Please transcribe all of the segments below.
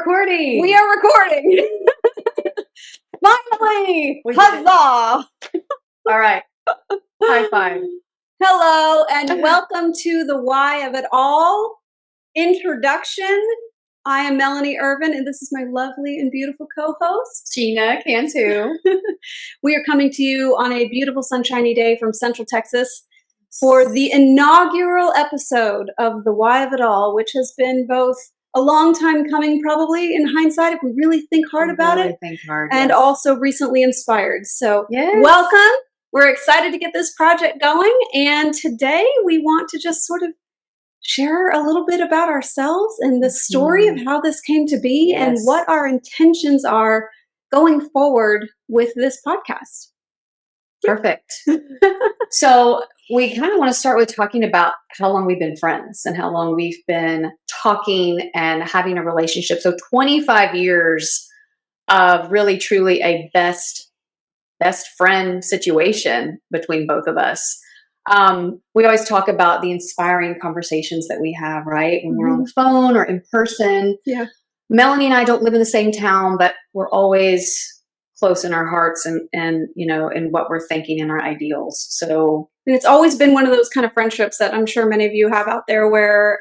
recording. We are recording. Finally. Huzzah. All right. High five. Hello and welcome to the Why of It All introduction. I am Melanie Irvin and this is my lovely and beautiful co-host, Gina Cantu. We are coming to you on a beautiful sunshiny day from Central Texas for the inaugural episode of the Why of It All, which has been both a long time coming, probably in hindsight, if we really think hard about it, and also recently inspired. So welcome. We're excited to get this project going. And today we want to just sort of share a little bit about ourselves and the story of how this came to be and what our intentions are going forward with this podcast. Perfect. So we kind of want to start with talking about how long we've been friends and how long we've been talking and having a relationship. So 25 years of really, truly a best friend situation between both of us. We always talk about the inspiring conversations that we have, right? When we're on the phone or in person. Yeah. Melanie and I don't live in the same town, but we're always close in our hearts and you know, in what we're thinking and our ideals. So, and it's always been one of those kind of friendships that I'm sure many of you have out there where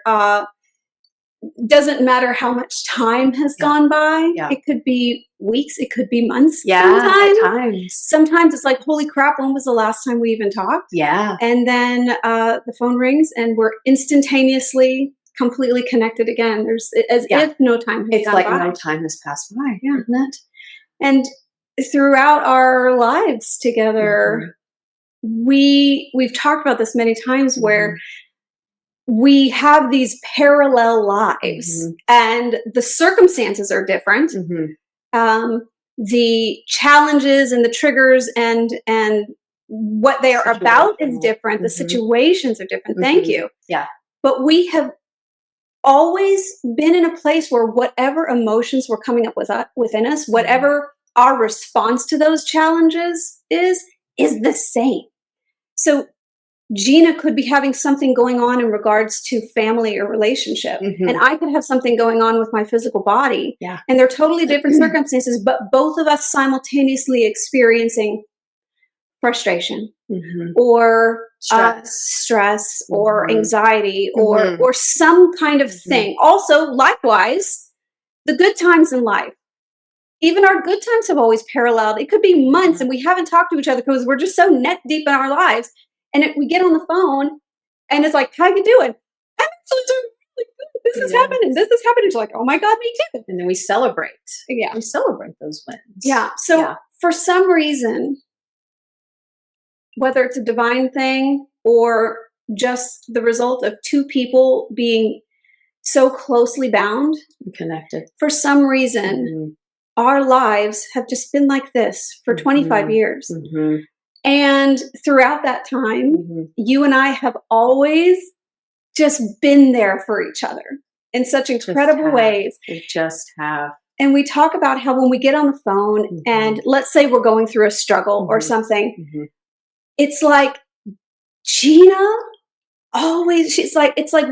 doesn't matter how much time has gone by. Yeah. It could be weeks, it could be months. Sometimes it's like, holy crap, when was the last time we even talked? Yeah. And then the phone rings and we're instantaneously completely connected again. There's as if no time has gone by. No time has passed by, isn't it? And throughout our lives together, we've talked about this many times where we have these parallel lives and the circumstances are different. The challenges and the triggers and what they are about is different. The situations are different. Thank you. Yeah. But we have always been in a place where whatever emotions were coming up within us, whatever our response to those challenges is the same. So Gina could be having something going on in regards to family or relationship, and I could have something going on with my physical body. Yeah. And they're totally different circumstances, but both of us simultaneously experiencing frustration or stress or anxiety or some kind of thing. Also, likewise, the good times in life. Even our good times have always paralleled. It could be months and we haven't talked to each other because we're just so neck deep in our lives. And we get on the phone and it's like, how you doing? I'm actually doing really good. This is happening. This is happening. It's like, oh my God, me too. And then we celebrate. Yeah. We celebrate those wins. Yeah. So for some reason, whether it's a divine thing or just the result of two people being so closely bound, connected, for some reason, our lives have just been like this for 25 years. And throughout that time, you and I have always just been there for each other in such incredible ways. We just have. And we talk about how when we get on the phone and let's say we're going through a struggle or something, it's like Gina always, it's like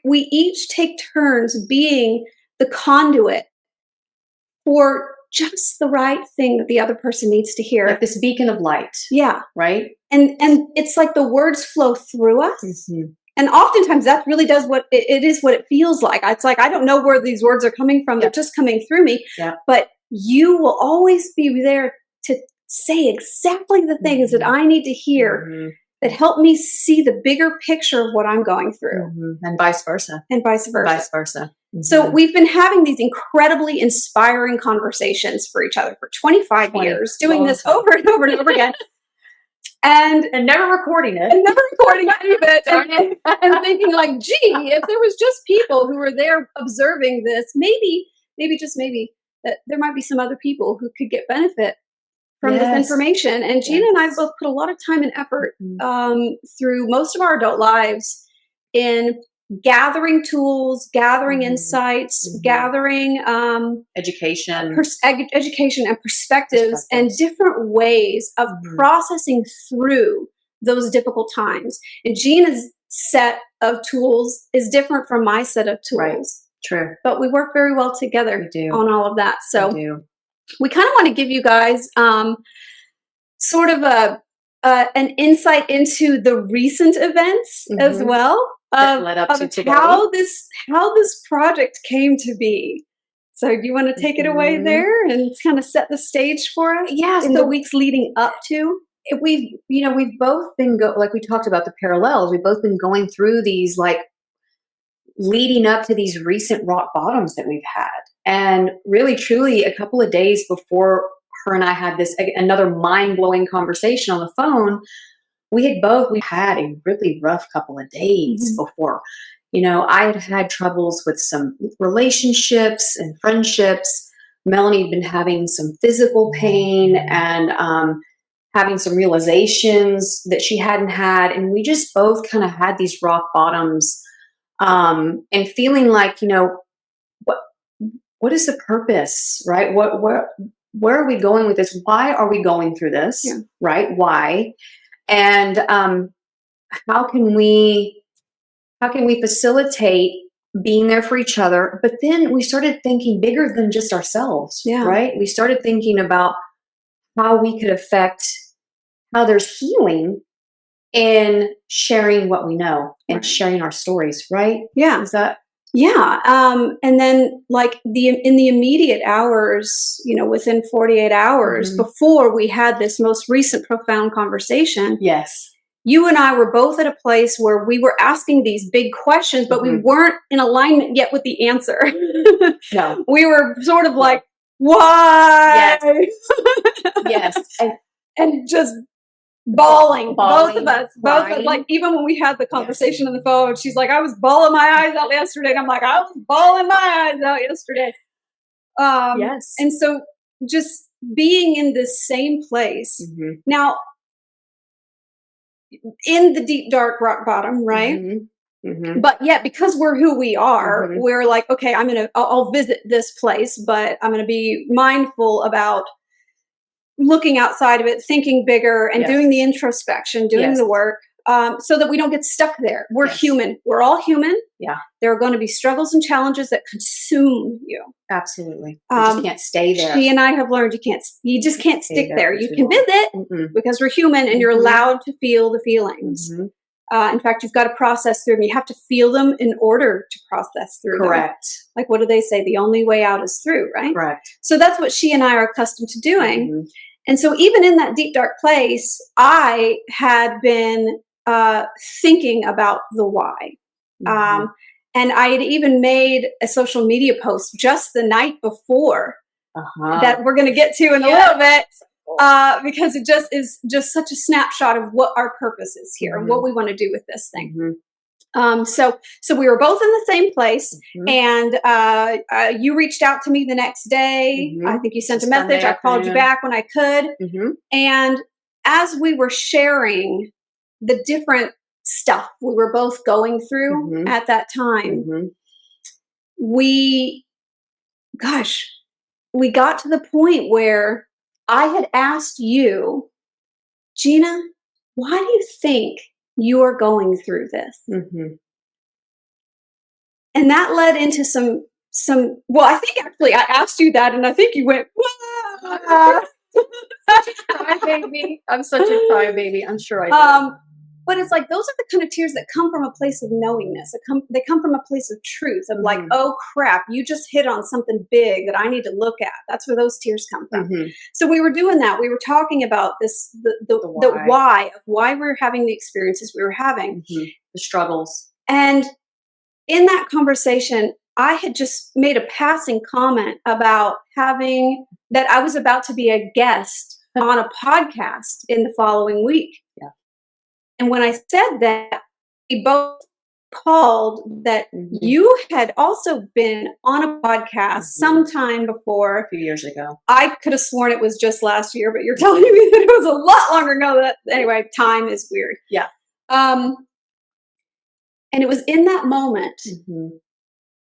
we each take turns being the conduit for just the right thing that the other person needs to hear. Like this beacon of light. Yeah. Right? And it's like the words flow through us. And oftentimes that really does what it is, what it feels like. It's like, I don't know where these words are coming from. They're just coming through me. But you will always be there to say exactly the things that I need to hear that help me see the bigger picture of what I'm going through. And vice versa. So we've been having these incredibly inspiring conversations for each other for 25 years, doing this over and over and over again. And never recording it. And never recording any of it. And thinking like, gee, if there was just people who were there observing this, maybe that there might be some other people who could get benefit from this information. And Gina and I both put a lot of time and effort through most of our adult lives in gathering tools, gathering insights, gathering education and perspectives and different ways of processing through those difficult times. And Gina's set of tools is different from my set of tools. True. but we work very well together We do. on all of that. So We do. we kind of want to give you guys sort of an insight into the recent events as well That led up to of today. how this project came to be. So do you want to take it away there and kind of set the stage for us in the weeks leading up to? We've both been like we talked about the parallels. We've both been going through these, like, leading up to these recent rock bottoms that we've had. And really, truly, a couple of days before her and I had this another mind-blowing conversation on the phone, we had a really rough couple of days before. I had had troubles with some relationships and friendships. Melanie had been having some physical pain and having some realizations that she hadn't had. And we just both kind of had these rock bottoms and feeling like, what is the purpose, right? Where are we going with this? Why are we going through this, right? Why? And how can we facilitate being there for each other? But then we started thinking bigger than just ourselves, right? We started thinking about how we could affect how there's healing in sharing what we know and sharing our stories, right? Yeah. Is that? Yeah. And then, like, in the immediate hours, within 48 hours before we had this most recent profound conversation. Yes. You and I were both at a place where we were asking these big questions, but we weren't in alignment yet with the answer. No. We were sort of like, why? Yes. And just bawling, both of us. Crying. Like, even when we had the conversation on the phone, she's like, I was bawling my eyes out yesterday. And I'm like, I was bawling my eyes out yesterday. Yes. And so just being in this same place. Now, in the deep, dark rock bottom, right? But yet, because we're who we are, we're like, okay, I'll visit this place, but I'm going to be mindful about looking outside of it, thinking bigger, and doing the introspection, doing the work, so that we don't get stuck there. We're human. We're all human. Yeah. There are going to be struggles and challenges that consume you. Absolutely. You just can't stay there. She and I have learned you just can't stick there. You can visit because we're human and you're allowed to feel the feelings. In fact, you've got to process through them. You have to feel them in order to process through them. Correct. Like, what do they say? The only way out is through, right? Correct. So that's what she and I are accustomed to doing. And so even in that deep, dark place, I had been thinking about the why. And I had even made a social media post just the night before that we're going to get to in a little bit, because it just is just such a snapshot of what our purpose is here and what we want to do with this thing. So we were both in the same place, and you reached out to me the next day. I think you sent a message. I called you back when I could. And as we were sharing the different stuff we were both going through at that time, we got to the point where I had asked you, Gina, why do you think you are going through this? And that led into some, well, I think actually I asked you that and I think you went, "Wah!" Such a crybaby. I'm such a crybaby. I'm sure I did. But it's like, those are the kind of tears that come from a place of knowingness. They come from a place of truth, of like, oh crap, you just hit on something big that I need to look at. That's where those tears come from. So we were doing that. We were talking about this, the why of why we're having the experiences we were having, the struggles. And in that conversation, I had just made a passing comment about that I was about to be a guest on a podcast in the following week. And when I said that, we both called that you had also been on a podcast sometime before. A few years ago. I could have sworn it was just last year, but you're telling me that it was a lot longer ago. Anyway, time is weird. Yeah. And it was in that moment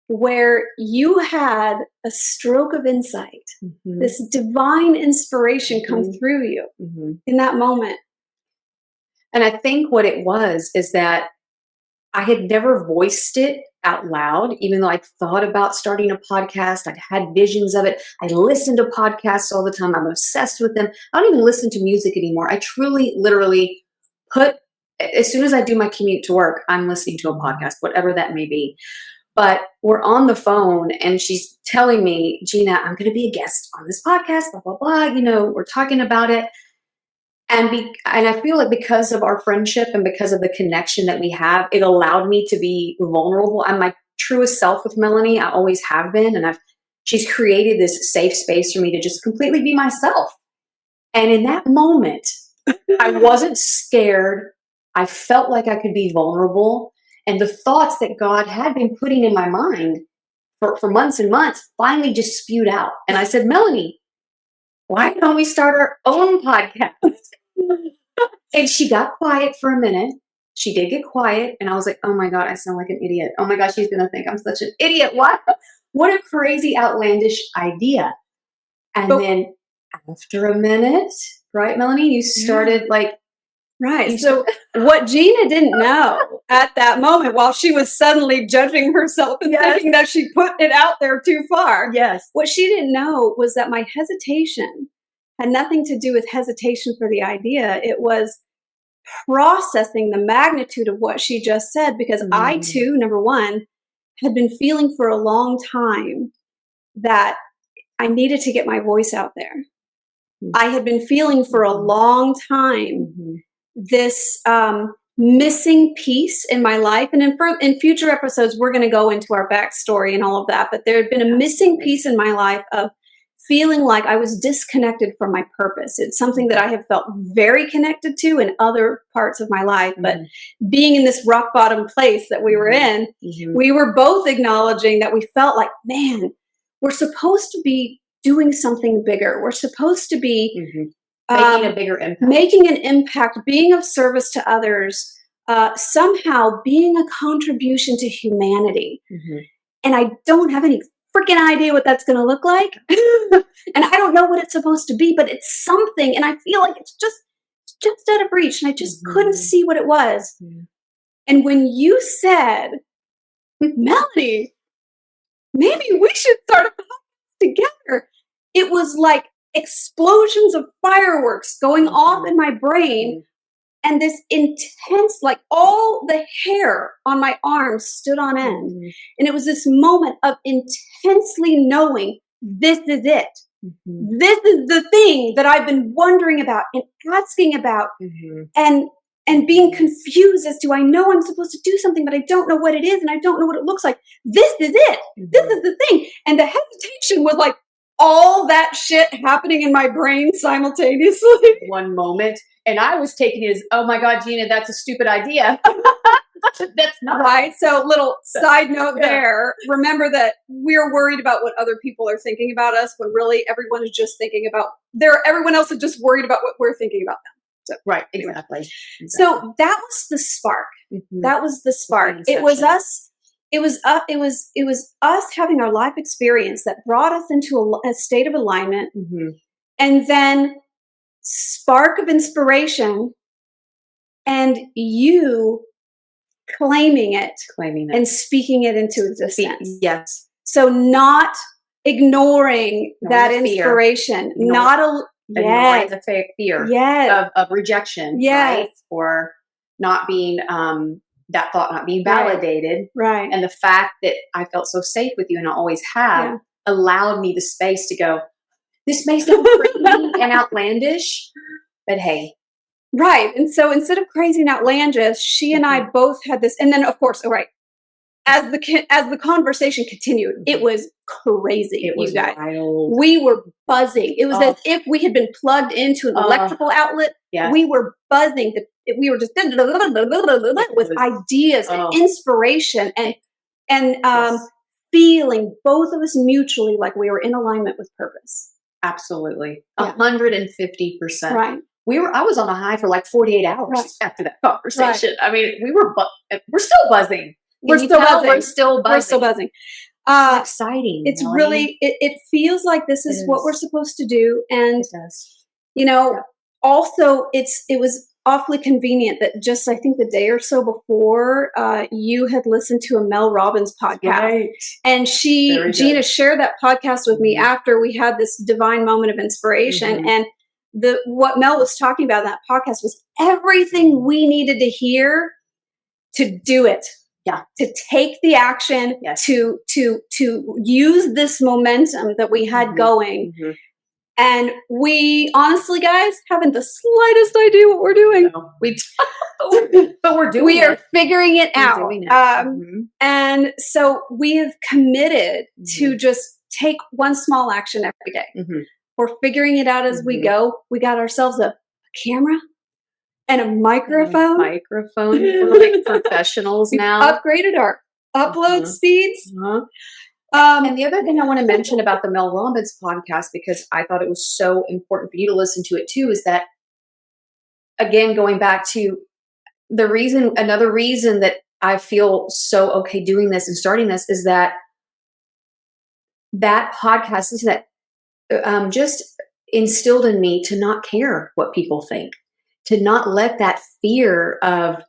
where you had a stroke of insight, this divine inspiration come through you in that moment. And I think what it was is that I had never voiced it out loud, even though I thought about starting a podcast. I'd had visions of it. I listened to podcasts all the time. I'm obsessed with them. I don't even listen to music anymore. I truly, literally as soon as I do my commute to work, I'm listening to a podcast, whatever that may be. But we're on the phone and she's telling me, Gina, I'm going to be a guest on this podcast, blah, blah, blah. We're talking about it. And I feel like because of our friendship and because of the connection that we have, it allowed me to be vulnerable. I'm my truest self with Melanie. I always have been. And she's created this safe space for me to just completely be myself. And in that moment, I wasn't scared. I felt like I could be vulnerable. And the thoughts that God had been putting in my mind for months and months finally just spewed out. And I said, Melanie, why don't we start our own podcast? And she got quiet for a minute. She did get quiet. And I was like, oh my God, I sound like an idiot. Oh my gosh, she's going to think I'm such an idiot. What a crazy, outlandish idea. And then after a minute, right, Melanie, you started Right. So what Gina didn't know at that moment, while she was suddenly judging herself and thinking that she put it out there too far. Yes. What she didn't know was that my hesitation had nothing to do with hesitation for the idea. It was processing the magnitude of what she just said, because I too, number one, had been feeling for a long time that I needed to get my voice out there. I had been feeling for a long time this missing piece in my life. And in future episodes, we're going to go into our backstory and all of that. But there had been a missing piece in my life of feeling like I was disconnected from my purpose. It's something that I have felt very connected to in other parts of my life. But being in this rock bottom place that we were in, we were both acknowledging that we felt like, man, we're supposed to be doing something bigger. We're supposed to be making a bigger impact. Making an impact, being of service to others, somehow being a contribution to humanity. And I don't have any freaking idea what that's going to look like. And I don't know what it's supposed to be, but it's something. And I feel like it's just out of reach. And I just couldn't see what it was. And when you said, Melanie, maybe we should start a podcast together, it was like explosions of fireworks going off in my brain, and this intense, like all the hair on my arms stood on end. And it was this moment of intensely knowing this is it. This is the thing that I've been wondering about and asking about, and being confused as to, I know I'm supposed to do something, but I don't know what it is, and I don't know what it looks like. This is it. This is the thing. And the hesitation was like all that shit happening in my brain simultaneously. One moment. And I was taking it as, oh my God, Gina, that's a stupid idea. That's not right. So little side note there. Remember that we're worried about what other people are thinking about us, when really everyone is just thinking about everyone else is just worried about what we're thinking about them. So, right. Exactly. So that was the spark. That was the spark. It was us. It was us having our life experience that brought us into a state of alignment, and then spark of inspiration, and you claiming it and speaking it into existence. Yes. So not ignoring that inspiration, ignoring the fear of rejection, right? Or not being that thought not being validated, right? And the fact that I felt so safe with you, and I always have, allowed me the space to go, this may sound crazy and outlandish, but hey. Right. And so instead of crazy and outlandish, she and I both had this. And then, of course, as the conversation continued, it was crazy. It was you guys. wild. We were buzzing. It was as if we had been plugged into an electrical outlet. Yes. We were buzzing. We were just with ideas and inspiration and feeling, both of us mutually, like we were in alignment with purpose. Absolutely. 150%. Right. I was on a high for like 48 hours after that conversation. Right. I mean, we're still buzzing. We're still buzzing. It's exciting. It's really, it feels like this is what we're supposed to do. And, it does. Also it was awfully convenient that just, I think the day or so before, you had listened to a Mel Robbins podcast. Right. And Gina shared that podcast with me after we had this divine moment of inspiration. And what Mel was talking about in that podcast was everything we needed to hear to do it. Yeah. To take the action, to use this momentum that we had going. And we honestly, guys, haven't the slightest idea what we're doing. No, we but we're doing we are figuring it out. And so we have committed to just take one small action every day. We're figuring it out as we go. We got ourselves a camera and a microphone. We're like professionals now. Upgraded our upload speeds. And the other thing I want to mention about the Mel Robbins podcast, because I thought it was so important for you to listen to it too, is that, again, going back to another reason that I feel so okay doing this and starting this is that podcast, just instilled in me to not care what people think, to not let that fear of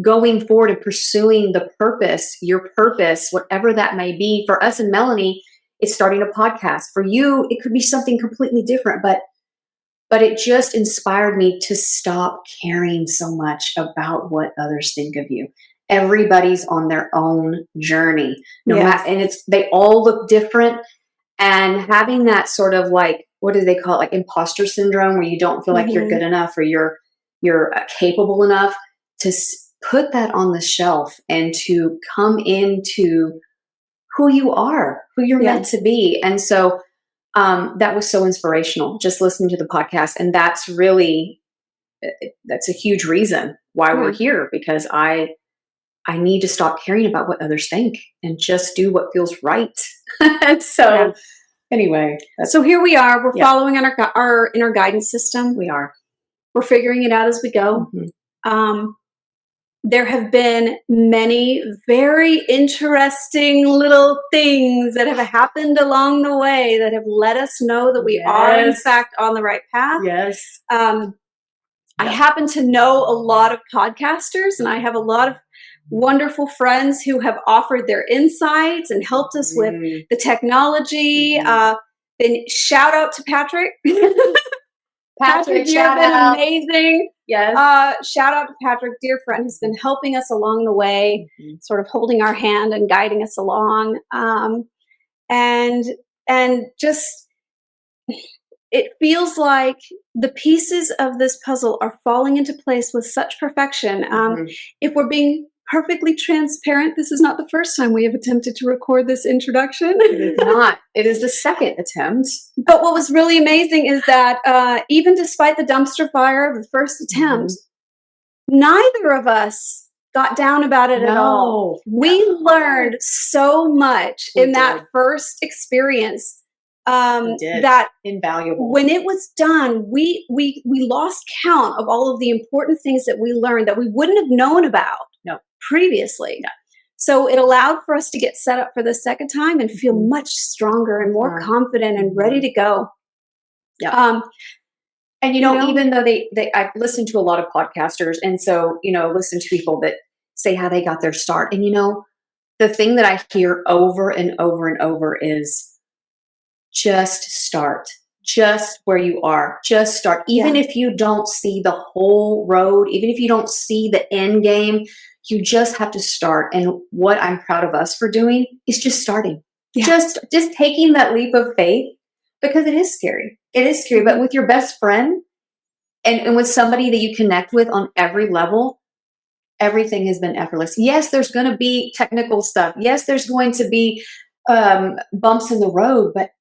going forward and pursuing your purpose, whatever that may be. For us and Melanie, it's starting a podcast. For you, it could be something completely different, but it just inspired me to stop caring so much about what others think of you. Everybody's on their own journey, and they all look different. And having that sort of like, what do they call it? Like imposter syndrome, where you don't feel like you're good enough or you're capable enough to put that on the shelf and to come into who you are, who you're meant to be. And so that was so inspirational, just listening to the podcast. And that's a huge reason why we're here, because I need to stop caring about what others think and just do what feels right. So anyway. So here we are. We're following on our inner guidance system. We are. We're figuring it out as we go. There have been many very interesting little things that have happened along the way that have let us know that we are, in fact, on the right path. I happen to know a lot of podcasters, and I have a lot of wonderful friends who have offered their insights and helped us with the technology. Then shout out to Patrick. Patrick, you have been amazing. Yes. Shout out to Patrick, dear friend, who's been helping us along the way, sort of holding our hand and guiding us along. And just, it feels like the pieces of this puzzle are falling into place with such perfection. If we're being perfectly transparent, this is not the first time we have attempted to record this introduction. It is not. It is the second attempt. But what was really amazing is that even despite the dumpster fire of the first attempt, neither of us got down about it at all. We learned so much in that first experience. That invaluable. When it was done, we lost count of all of the important things that we learned that we wouldn't have known about previously. So it allowed for us to get set up for the second time and feel much stronger and more confident and ready to go. And even though I've listened to a lot of podcasters, and so listen to people that say how they got their start, and the thing that I hear over and over and over is, just start. Just where you are. Just start. Even if you don't see the whole road, even if you don't see the end game, you just have to start. And what I'm proud of us for doing is just starting. Just taking that leap of faith, because it is scary. It is scary. But with your best friend and with somebody that you connect with on every level, everything has been effortless. Yes, there's going to be technical stuff. Yes, there's going to be bumps in the road, but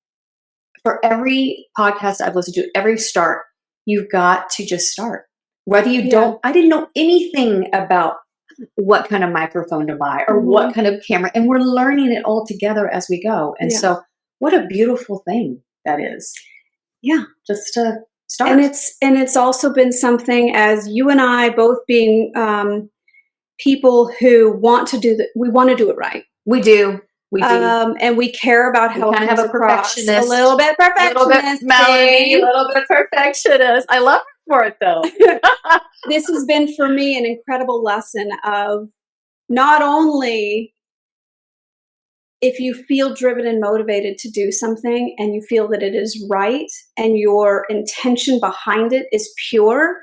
for every podcast I've listened to, every start, you've got to just start. Whether you don't, I didn't know anything about what kind of microphone to buy or what kind of camera, and we're learning it all together as we go. And so what a beautiful thing that is. Just to start. And it's also been something, as you and I both being people who want to do we want to do it right. We do. We do. And we care about how we have a perfectionist. A little bit perfectionist. Melanie, a little bit perfectionist. I love for it though. This has been for me an incredible lesson of not only if you feel driven and motivated to do something and you feel that it is right and your intention behind it is pure,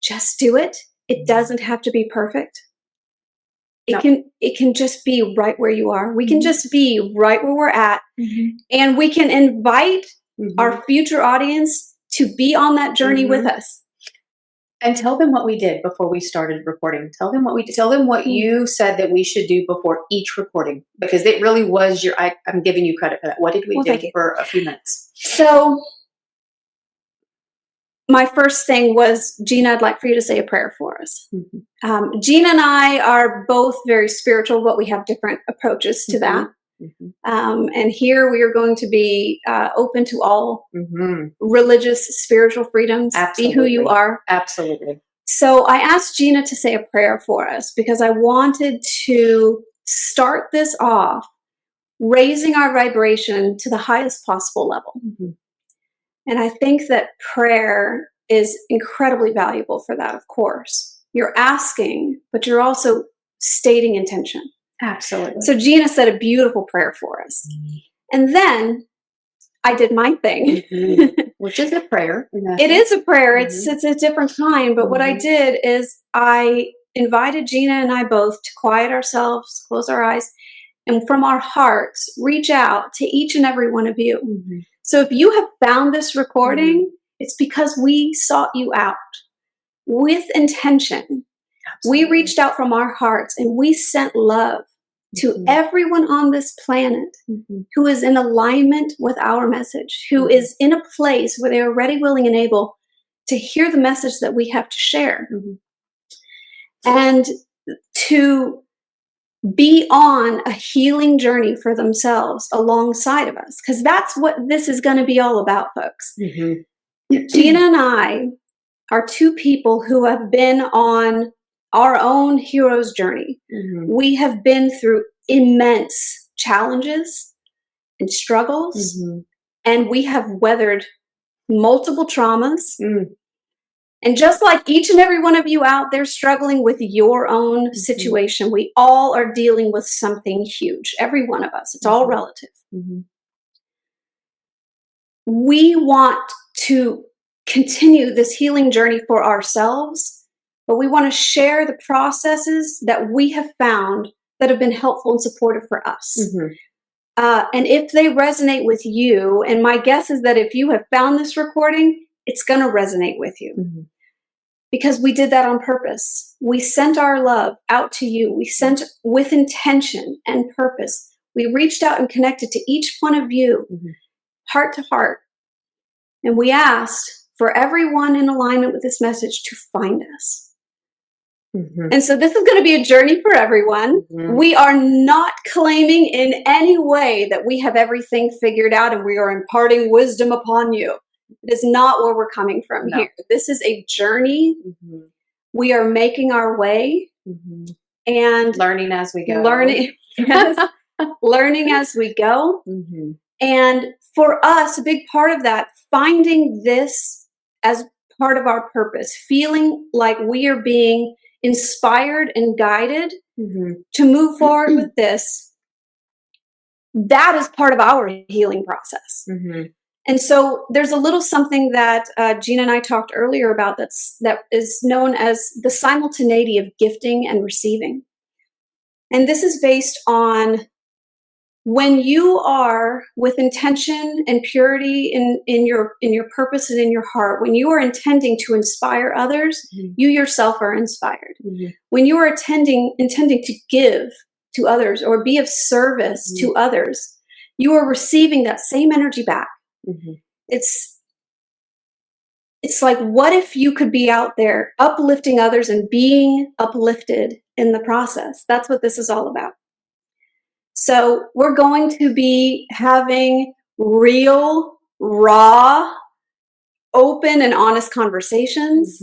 just do it. It doesn't have to be perfect. It can just be right where you are. We can just be right where we're at, and we can invite our future audience to be on that journey with us. And tell them what we did before we started recording. Tell them what we did. Tell them what you said that we should do before each recording, because it really was I'm giving you credit for that. What did we do for a few minutes? So my first thing was, Gina, I'd like for you to say a prayer for us. Gina and I are both very spiritual, but we have different approaches to that. And here we are going to be open to all religious, spiritual freedoms. Absolutely. Be who you are. Absolutely. So I asked Gina to say a prayer for us because I wanted to start this off raising our vibration to the highest possible level. And I think that prayer is incredibly valuable for that, of course. You're asking, but you're also stating intention. Absolutely. So Gina said a beautiful prayer for us. And then I did my thing. Which is a prayer. It is a prayer. It's a different kind. But what I did is I invited Gina and I both to quiet ourselves, close our eyes, and from our hearts, reach out to each and every one of you. So if you have found this recording, it's because we sought you out with intention. We reached out from our hearts and we sent love to everyone on this planet who is in alignment with our message, who is in a place where they are ready, willing, and able to hear the message that we have to share. And to be on a healing journey for themselves alongside of us, because that's what this is going to be all about, folks. Gina and I are two people who have been on our own hero's journey. We have been through immense challenges and struggles, and we have weathered multiple traumas. And just like each and every one of you out there struggling with your own situation, we all are dealing with something huge. Every one of us. It's all relative. We want to continue this healing journey for ourselves, but we want to share the processes that we have found that have been helpful and supportive for us. And if they resonate with you, and my guess is that if you have found this recording, it's going to resonate with you. Because we did that on purpose. We sent our love out to you. We sent with intention and purpose. We reached out and connected to each one of you, heart to heart. And we asked for everyone in alignment with this message to find us. And so this is going to be a journey for everyone. We are not claiming in any way that we have everything figured out and we are imparting wisdom upon you. It is not where we're coming from here. This is a journey. We are making our way and learning as we go. Learning as we go. And for us, a big part of that, finding this as part of our purpose, feeling like we are being inspired and guided to move forward with this, that is part of our healing process. And so there's a little something that Gina and I talked earlier about that is known as the simultaneity of gifting and receiving. And this is based on when you are with intention and purity in your purpose and in your heart, when you are intending to inspire others, you yourself are inspired. When you are intending to give to others or be of service to others, you are receiving that same energy back. It's like, what if you could be out there uplifting others and being uplifted in the process? That's what this is all about. So we're going to be having real, raw, open and honest conversations.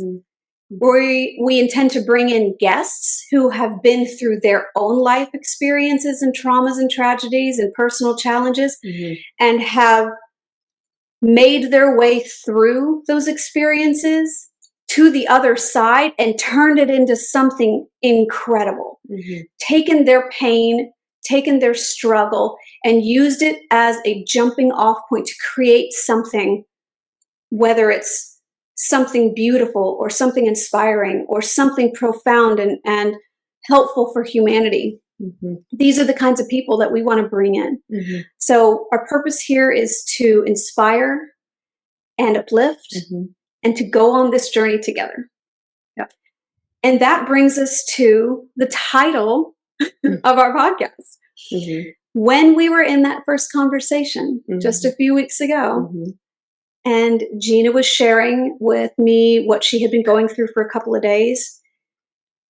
We intend to bring in guests who have been through their own life experiences and traumas and tragedies and personal challenges and have made their way through those experiences to the other side and turned it into something incredible. Taken their pain, taken their struggle, and used it as a jumping off point to create something, whether it's something beautiful or something inspiring or something profound and helpful for humanity. These are the kinds of people that we want to bring in. So our purpose here is to inspire and uplift and to go on this journey together. Yep. And that brings us to the title of our podcast. When we were in that first conversation just a few weeks ago, and Gina was sharing with me what she had been going through for a couple of days,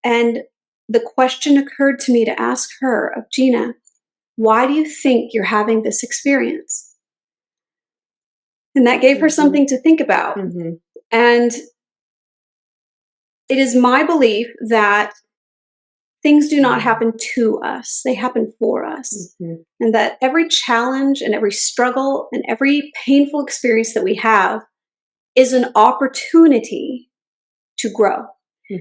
and the question occurred to me to ask her of Gina, why do you think you're having this experience? And that gave her something to think about. And it is my belief that things do not happen to us. They happen for us. And that every challenge and every struggle and every painful experience that we have is an opportunity to grow.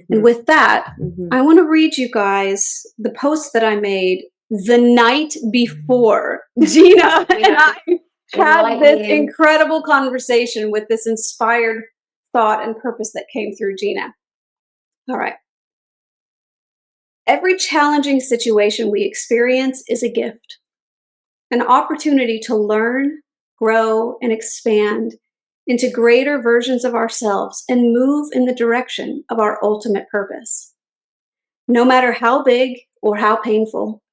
And with that, I want to read you guys the post that I made the night before Gina and I had this incredible conversation with this inspired thought and purpose that came through Gina. All right. Every challenging situation we experience is a gift, an opportunity to learn, grow, and expand into greater versions of ourselves and move in the direction of our ultimate purpose. No matter how big or how painful,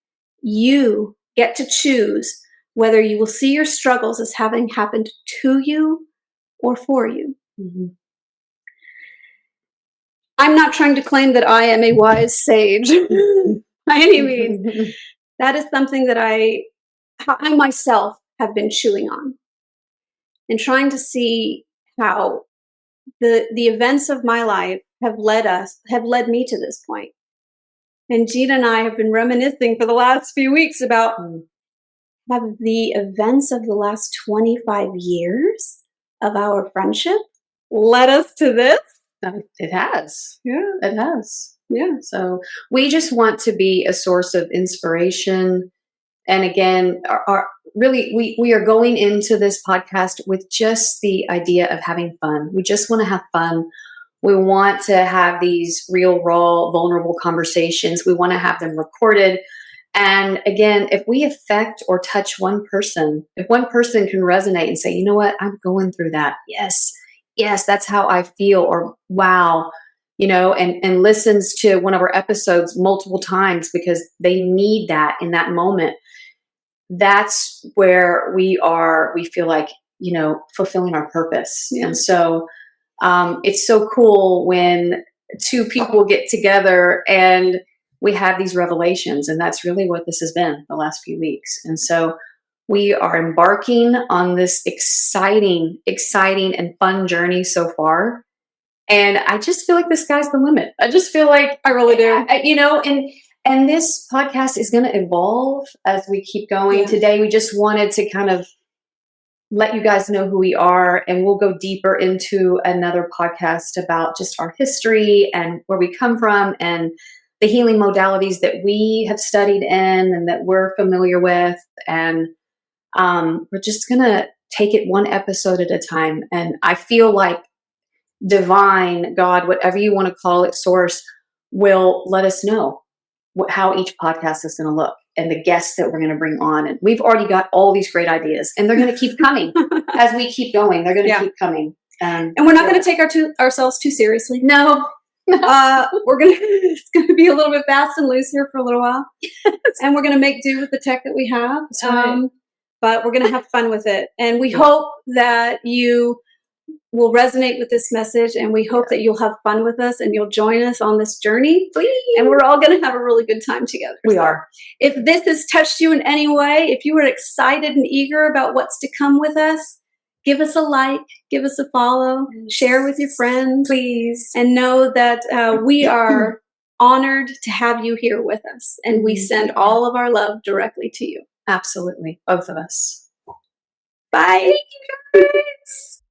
you get to choose whether you will see your struggles as having happened to you or for you. I'm not trying to claim that I am a wise sage by any means. That is something that I myself have been chewing on and trying to see how the events of my life have led me to this point. And Gina and I have been reminiscing for the last few weeks about have the events of the last 25 years of our friendship led us to this? It has. Yeah. It has. Yeah. So we just want to be a source of inspiration. And again, we are going into this podcast with just the idea of having fun. We just want to have fun. We want to have these real, raw, vulnerable conversations. We want to have them recorded. And again, if we affect or touch one person, if one person can resonate and say, you know what, I'm going through that. Yes, that's how I feel. Or wow, and listens to one of our episodes multiple times because they need that in that moment. That's where we feel like, fulfilling our purpose. Yeah. And so it's so cool when two people get together and we have these revelations. And that's really what this has been the last few weeks. And so we are embarking on this exciting and fun journey so far. And I just feel like the sky's the limit. I just feel like I really do. And this podcast is going to evolve as we keep going. Yeah. Today, we just wanted to kind of let you guys know who we are, and we'll go deeper into another podcast about just our history and where we come from and the healing modalities that we have studied in and that we're familiar with. And we're just going to take it one episode at a time. And I feel like divine, God, whatever you want to call it, source, will let us know how each podcast is going to look and the guests that we're going to bring on. And we've already got all these great ideas, and they're going to keep coming as we keep going. They're going to keep coming. And we're not going to take ourselves too seriously. No. It's going to be a little bit fast and loose here for a little while. And we're going to make do with the tech that we have. Right. But we're going to have fun with it. And we hope that you will resonate with this message, and we hope that you'll have fun with us and you'll join us on this journey. Please. And we're all going to have a really good time together. We are. If this has touched you in any way, if you are excited and eager about what's to come with us, give us a like, give us a follow, share with your friends. Please. And know that we are honored to have you here with us. And we send all of our love directly to you. Absolutely. Both of us. Bye. Thank you guys.